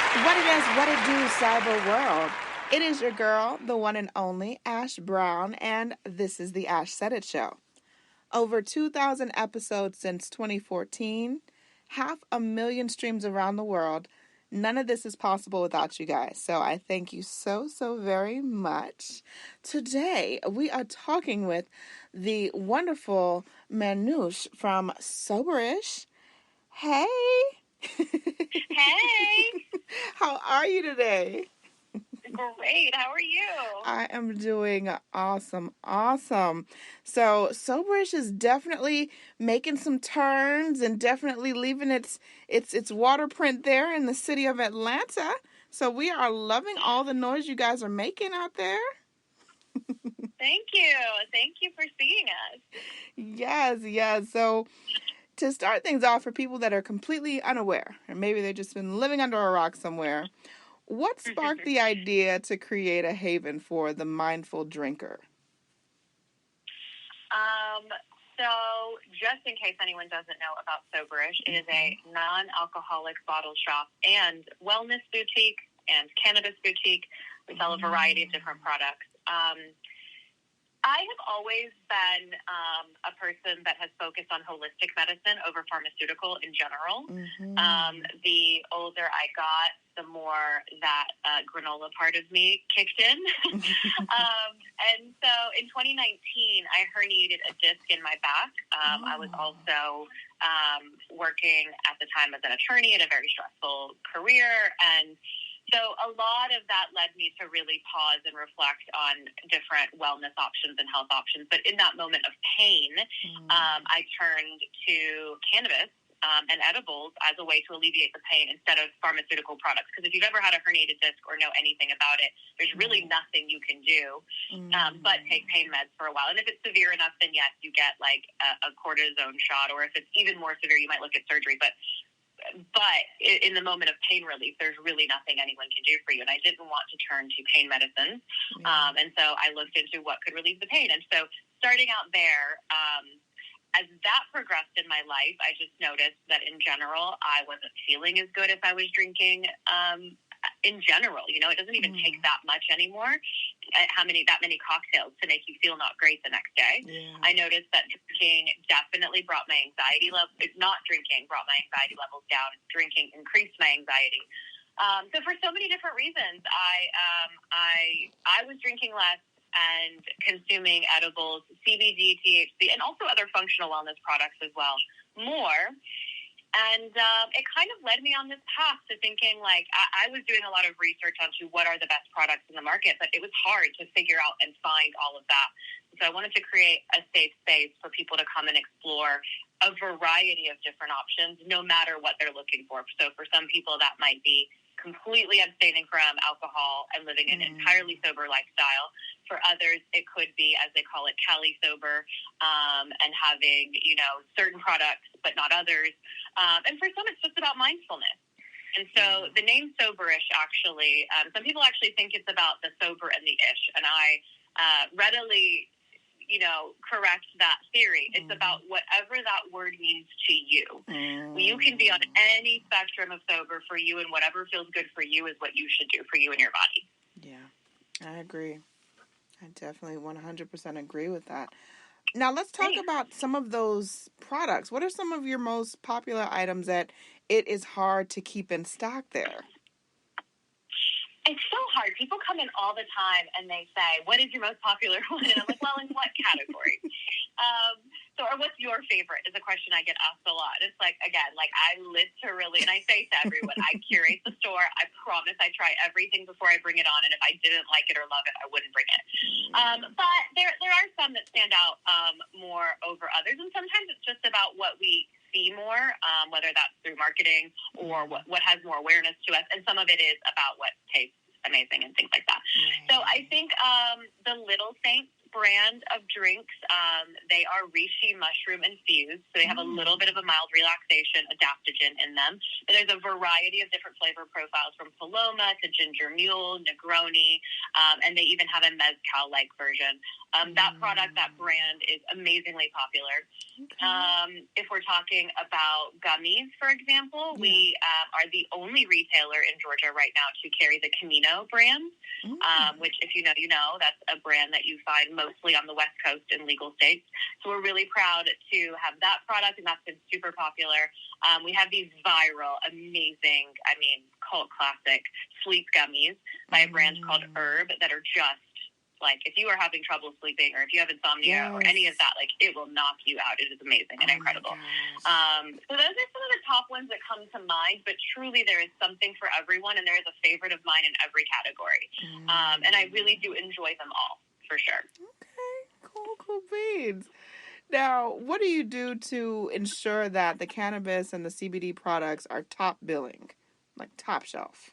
What it is, what it do, cyber world. It is your girl, the one and only Ash Brown, and this is the Ash Said It Show. Over 2,000 episodes since 2014, 500,000 streams around the world. None of this is possible without you guys. So I thank you so very much. Today, we are talking with the wonderful Mehrnush from Soberish. Hey! Hey, How are you today? great. How are you? I am doing awesome. So Soberish is definitely making some turns and definitely leaving its water print there in the city of Atlanta. So we are loving all the noise you guys are making out there. Thank you. Thank you for seeing us. Yes. So to start things off for people that are completely unaware, or maybe they've just been living under a rock somewhere, what sparked the idea to create a haven for the mindful drinker? So just in case anyone doesn't know about Soberish, it is a non-alcoholic bottle shop and wellness boutique and cannabis boutique. We sell a variety of different products. I have always been a person that has focused on holistic medicine over pharmaceutical in general. The older I got, the more that granola part of me kicked in. And so in 2019, I herniated a disc in my back. I was also working at the time as an attorney in a very stressful career, and so a lot of that led me to really pause and reflect on different wellness options and health options. But in that moment of pain, I turned to cannabis and edibles as a way to alleviate the pain instead of pharmaceutical products. Because if you've ever had a herniated disc or know anything about it, there's really nothing you can do but take pain meds for a while. And if it's severe enough, then yes, you get like a cortisone shot. Or if it's even more severe, you might look at surgery. But in the moment of pain relief, there's really nothing anyone can do for you. And I didn't want to turn to pain medicine. And so I looked into what could relieve the pain. And so starting out there, as that progressed in my life, I just noticed that in general, I wasn't feeling as good as I was drinking in general. You know, it doesn't even take that much anymore. That many cocktails to make you feel not great the next day. I noticed that drinking definitely brought my anxiety level. Not drinking brought my anxiety levels down. Drinking increased my anxiety. So for so many different reasons, I was drinking less and consuming edibles, CBD, THC, and also other functional wellness products as well, more. And it kind of led me on this path to thinking, like, I was doing a lot of research onto what are the best products in the market, but it was hard to figure out and find all of that. So I wanted to create a safe space for people to come and explore a variety of different options, no matter what they're looking for. So for some people, that might be completely abstaining from alcohol and living an entirely sober lifestyle. For others, it could be, as they call it, Cali sober, and having, certain products, but not others. And for some, it's just about mindfulness. And so the name Soberish actually, some people actually think it's about the sober and the ish. And I readily, correct that theory. It's about whatever that word means to you. You can be on any spectrum of sober for you, and whatever feels good for you is what you should do for you and your body. Yeah, I agree. I definitely 100% agree with that. Now, let's talk about some of those products. What are some of your most popular items that it is hard to keep in stock there? It's so hard. People come in all the time and they say, what is your most popular one? And I'm like, well, in what category? Or what's your favorite is a question I get asked a lot. It's like, again, like I literally, and I say to everyone, I curate the store. I promise I try everything before I bring it on. And if I didn't like it or love it, I wouldn't bring it. But there are some that stand out more over others. And sometimes it's just about what we see more, whether that's through marketing or what has more awareness to us. And some of it is about what tastes amazing and things like that. So I think the Little Saints brand of drinks, they are reishi mushroom infused, so they have a little bit of a mild relaxation adaptogen in them. But there's a variety of different flavor profiles from Paloma to Ginger Mule, Negroni, and they even have a mezcal-like version. That product, that brand, is amazingly popular. Okay. If we're talking about gummies, for example, we are the only retailer in Georgia right now to carry the Camino brand, which, if you know, that's a brand that you find mostly on the West Coast in legal states. So we're really proud to have that product, and that's been super popular. We have these viral, amazing, cult classic sleep gummies by a brand called Herb that are just, like, if you are having trouble sleeping or if you have insomnia or any of that, like, it will knock you out. It is amazing and incredible. So those are some of the top ones that come to mind, but truly there is something for everyone, and there is a favorite of mine in every category. And I really do enjoy them all, for sure. Okay, cool beans. Now, what do you do to ensure that the cannabis and the CBD products are top billing, like top shelf?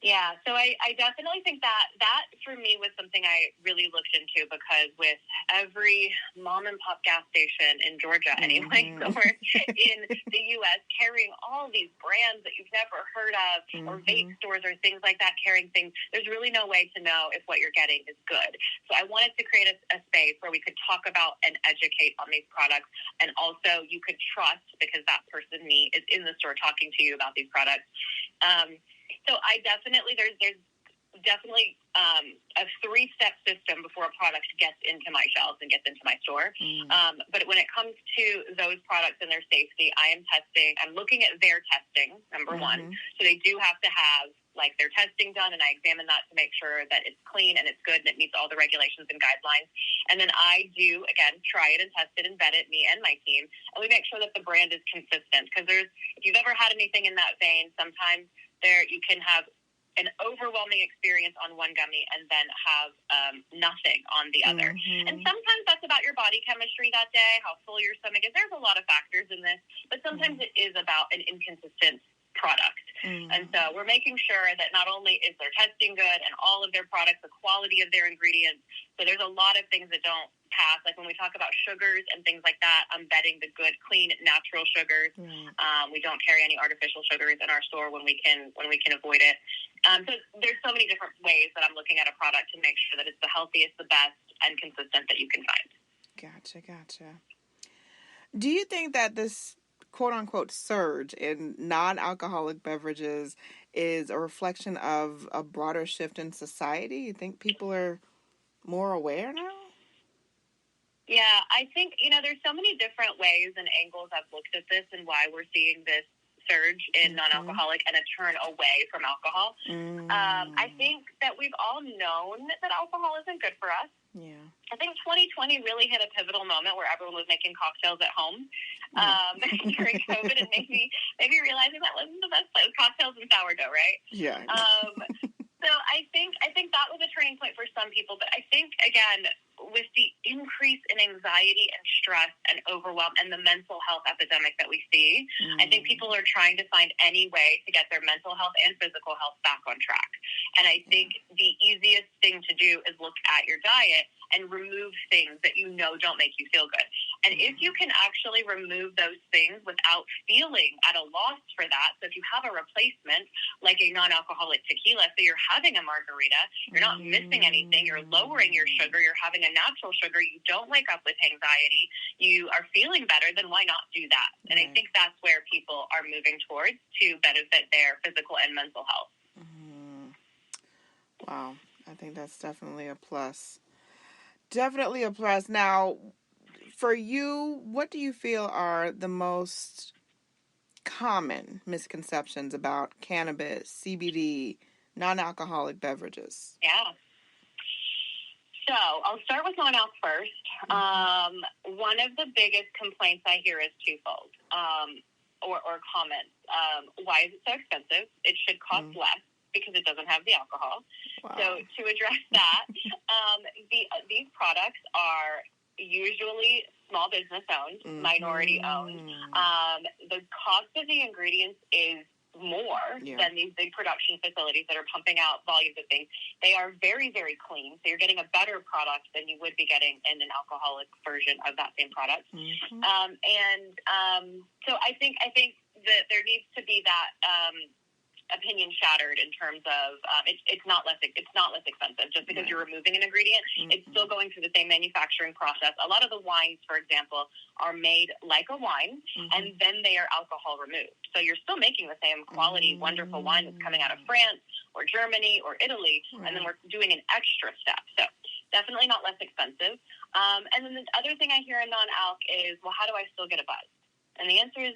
Yeah, so I definitely think that for me was something I really looked into, because with every mom and pop gas station in Georgia, anyway, or in the U.S., carrying all these brands that you've never heard of, or vape stores or things like that carrying things, there's really no way to know if what you're getting is good. So I wanted to create a space where we could talk about and educate on these products, and also you could trust, because that person, me, is in the store talking to you about these products. So I definitely, there's definitely a 3-step system before a product gets into my shelves and gets into my store. But when it comes to those products and their safety, I'm looking at their testing, number one. So they do have to have, like, their testing done, and I examine that to make sure that it's clean and it's good and it meets all the regulations and guidelines. And then I do, again, try it and test it and vet it, me and my team, and we make sure that the brand is consistent. Because if you've ever had anything in that vein, sometimes you can have an overwhelming experience on one gummy and then have nothing on the other. And sometimes that's about your body chemistry that day, how full your stomach is. There's a lot of factors in this, but sometimes it is about an inconsistent product. And so we're making sure that not only is their testing good and all of their products, the quality of their ingredients. So there's a lot of things that don't pass. Like when we talk about sugars and things like that, I'm vetting the good, clean, natural sugars. We don't carry any artificial sugars in our store when we can avoid it. So there's so many different ways that I'm looking at a product to make sure that it's the healthiest, the best, and consistent that you can find. Gotcha. Do you think that this quote-unquote surge in non-alcoholic beverages is a reflection of a broader shift in society? You think people are more aware now? Yeah, I think, there's so many different ways and angles I've looked at this and why we're seeing this surge in non-alcoholic and a turn away from alcohol. I think that we've all known that alcohol isn't good for us. Yeah. I think 2020 really hit a pivotal moment where everyone was making cocktails at home during COVID, and maybe realizing that wasn't the best place. Cocktails and sourdough, right? Yeah. So I think that was a turning point for some people, but I think, again, with the increase in anxiety and stress and overwhelm and the mental health epidemic that we see, I think people are trying to find any way to get their mental health and physical health back on track. And I think the easiest thing to do is look at your diet and remove things that don't make you feel good. And if you can actually remove those things without feeling at a loss for that, so if you have a replacement like a non-alcoholic tequila, so you're having a margarita, you're not missing anything, you're lowering your sugar, you're having a natural sugar, you don't wake up with anxiety, you are feeling better, then why not do that? And I think that's where people are moving towards to benefit their physical and mental health. Wow, I think that's definitely a plus. Definitely a plus. Now, for you, what do you feel are the most common misconceptions about cannabis, CBD, non-alcoholic beverages? Yeah. So I'll start with non-alc first. One of the biggest complaints I hear is twofold, or comments. Why is it so expensive? It should cost less because it doesn't have the alcohol. Wow. So to address that, these products are usually small business owned, minority owned. The cost of the ingredients is more than these big production facilities that are pumping out volumes of things. They are very, very clean. So you're getting a better product than you would be getting in an alcoholic version of that same product. So I think that there needs to be that opinion shattered in terms of it's not less expensive just because you're removing an ingredient. It's still going through the same manufacturing process. A lot of the wines, for example, are made like a wine, and then they are alcohol removed. So you're still making the same quality, wonderful wine that's coming out of France or Germany or Italy, and then we're doing an extra step. So definitely not less expensive. And then the other thing I hear in non-alc is, well, how do I still get a buzz? And the answer is,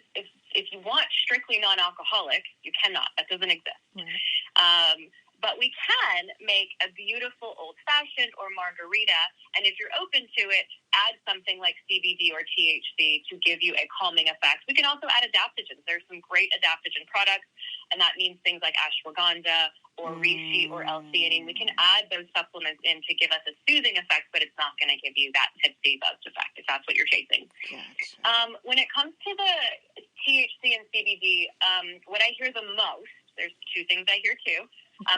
if you want strictly non-alcoholic, you cannot. That doesn't exist. But we can make a beautiful old-fashioned or margarita, and if you're open to it, add something like CBD or THC to give you a calming effect. We can also add adaptogens. There's some great adaptogen products, and that means things like ashwagandha or reishi or L-theanine. We can add those supplements in to give us a soothing effect, but it's not going to give you that tipsy buzz effect if that's what you're chasing. Gotcha. When it comes to the THC and CBD, what I hear the most, there's two things I hear too,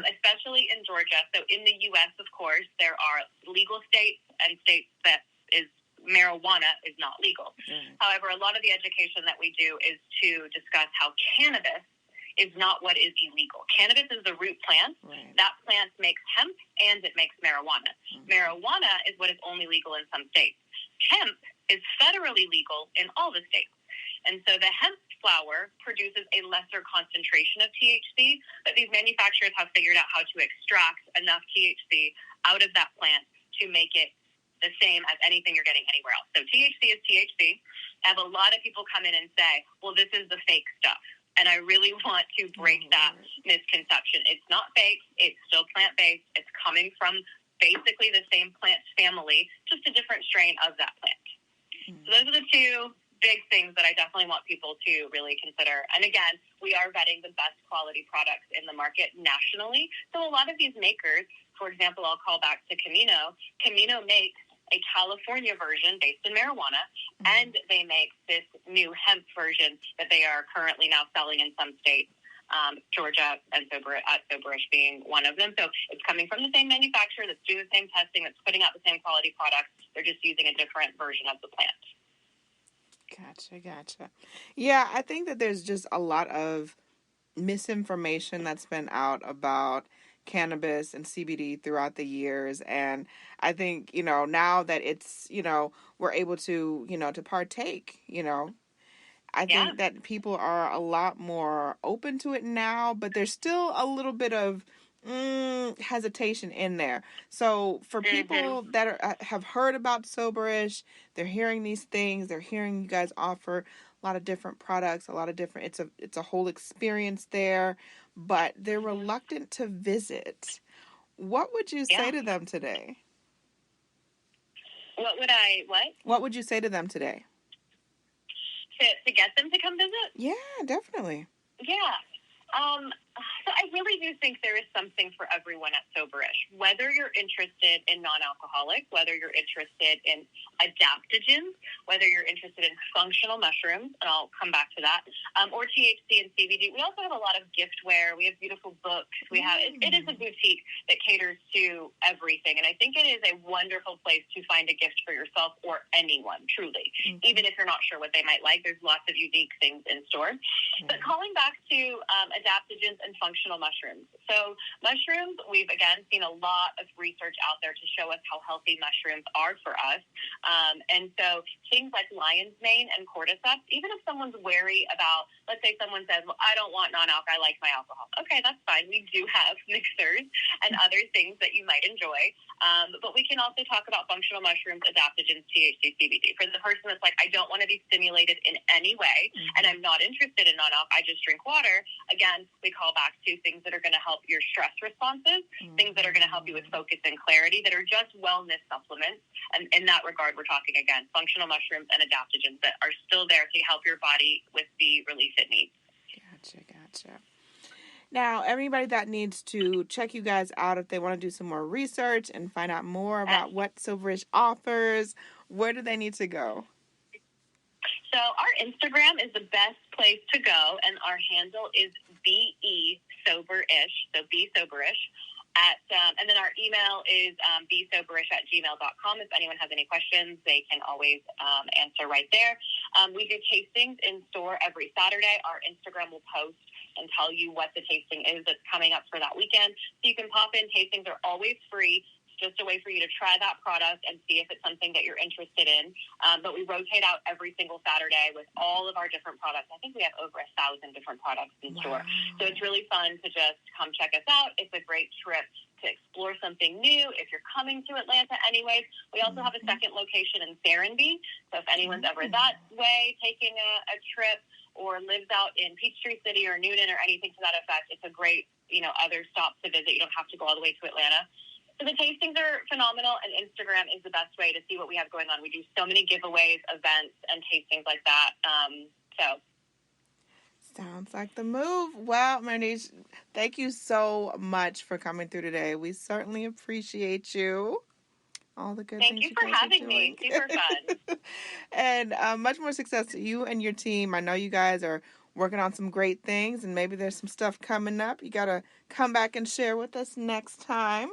especially in Georgia. So in the U.S., of course, there are legal states and states that marijuana is not legal. However, a lot of the education that we do is to discuss how cannabis is not what is illegal. Cannabis is the root plant. That plant makes hemp and it makes marijuana. Marijuana is what is only legal in some states. Hemp is federally legal in all the states. And so the hemp flower produces a lesser concentration of THC, but these manufacturers have figured out how to extract enough THC out of that plant to make it the same as anything you're getting anywhere else. So THC is THC. I have a lot of people come in and say, well, this is the fake stuff. And I really want to break that misconception. It's not fake. It's still plant-based. It's coming from basically the same plant family, just a different strain of that plant. So those are the two big things that I definitely want people to really consider. And again, we are vetting the best quality products in the market nationally. So a lot of these makers, for example, I'll call back to Camino. Camino makes a California version based in marijuana, and they make this new hemp version that they are currently now selling in some states, Georgia and Soberish being one of them. So it's coming from the same manufacturer that's doing the same testing, that's putting out the same quality products. They're just using a different version of the plant. Gotcha. Yeah, I think that there's just a lot of misinformation that's been out about cannabis and CBD throughout the years. And I think, now that it's, we're able to, to partake, I think that people are a lot more open to it now, but there's still a little bit of hesitation in there. So for people that have heard about Soberish, they're hearing these things, they're hearing you guys offer a lot of different products, a lot of different, it's a whole experience there, but they're reluctant to visit. What would you say to them today? What would you say to them today? To get them to come visit? Yeah, definitely. Yeah. So I really do think there is something for everyone at Soberish. Whether you're interested in non-alcoholic, whether you're interested in adaptogens, whether you're interested in functional mushrooms, and I'll come back to that, or THC and CBD. We also have a lot of giftware. We have beautiful books. We have it is a boutique that caters to everything, and I think it is a wonderful place to find a gift for yourself or anyone, truly. Even if you're not sure what they might like, there's lots of unique things in store. But calling back to adaptogens and functional mushrooms. So mushrooms, we've again seen a lot of research out there to show us how healthy mushrooms are for us. And so things like lion's mane and cordyceps, even if someone's wary about, let's say someone says, well, I don't want non-alc, I like my alcohol. Okay, that's fine. We do have mixers and other things that you might enjoy. But we can also talk about functional mushrooms, adaptogens, THC, CBD. For the person that's like, I don't want to be stimulated in any way, and I'm not interested in non-alc, I just drink water. Again, we call back to things that are going to help your stress responses, things that are going to help you with focus and clarity, that are just wellness supplements. And in that regard, we're talking, again, functional mushrooms and adaptogens that are still there to help your body with the relief it needs. Gotcha. Now, everybody that needs to check you guys out, if they want to do some more research and find out more about what Soberish offers, where do they need to go? So our Instagram is the best place to go, and our handle is BE Soberish, so Be Soberish. And then our email is besoberish@gmail.com. If anyone has any questions, they can always answer right there. We do tastings in store every Saturday. Our Instagram will post and tell you what the tasting is that's coming up for that weekend. So you can pop in. Tastings are always free. Just a way for you to try that product and see if it's something that you're interested in. But we rotate out every single Saturday with all of our different products. I think we have over 1,000 different products in store. So it's really fun to just come check us out. It's a great trip to explore something new. If you're coming to Atlanta anyways, we also have a second location in Serenbe. So if anyone's ever that way, taking a trip, or lives out in Peachtree City or Newton or anything to that effect, it's a great, other stop to visit. You don't have to go all the way to Atlanta. So the tastings are phenomenal, and Instagram is the best way to see what we have going on. We do so many giveaways, events, and tastings like that. Sounds like the move. Well, Mehrnush, thank you so much for coming through today. We certainly appreciate you. All the good things you guys are doing. Thank you for having me. Super fun. And much more success to you and your team. I know you guys are working on some great things, and maybe there's some stuff coming up. You got to come back and share with us next time.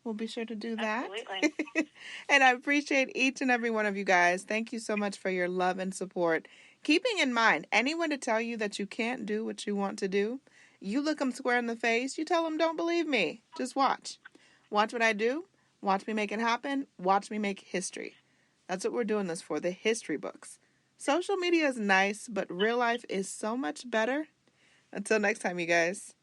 We'll be sure to do that. Absolutely. And I appreciate each and every one of you guys. Thank you so much for your love and support. Keeping in mind, anyone to tell you that you can't do what you want to do, you look them square in the face, you tell them, don't believe me. Just watch. Watch what I do. Watch me make it happen. Watch me make history. That's what we're doing this for, the history books. Social media is nice, but real life is so much better. Until next time, you guys.